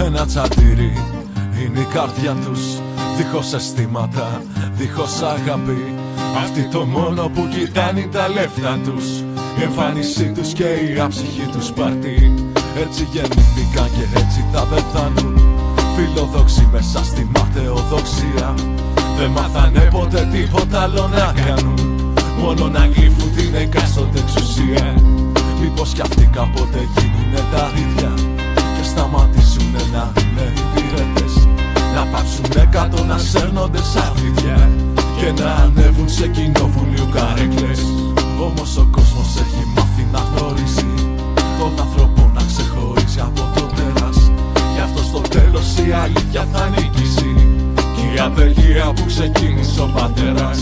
Ένα τσαντήρι είναι η καρδιά τους, δίχως αισθήματα, δίχως αγάπη. Αυτοί το μόνο που κοιτάνε τα λεφτά τους, η εμφάνισή τους και η άψυχη τους πάρτι. Έτσι γεννήθηκαν και έτσι θα πεθάνουν, φιλοδόξοι μέσα στη ματαιοδοξία. Δεν μάθανε ποτέ τίποτα άλλο να κάνουν, μόνο να γλύφουν την εκάστοτε εξουσία. Μήπως κι αυτοί κάποτε γίνουνε τα ίδια και σταματήσουνε να είναι υπηρέτες, να πάψουνε κάτω να σέρνονται σαν φίδια και να ανέβουν σε κοινοβουλίου καρέκλες. Όμως ο κόσμος έχει μάθει να γνωρίζει τον άνθρωπο να ξεχωρίζει από το τέρας. Γι' αυτό στο τέλος η αλήθεια θα νικήσει και η απεργία που ξεκίνησε ο πατέρας.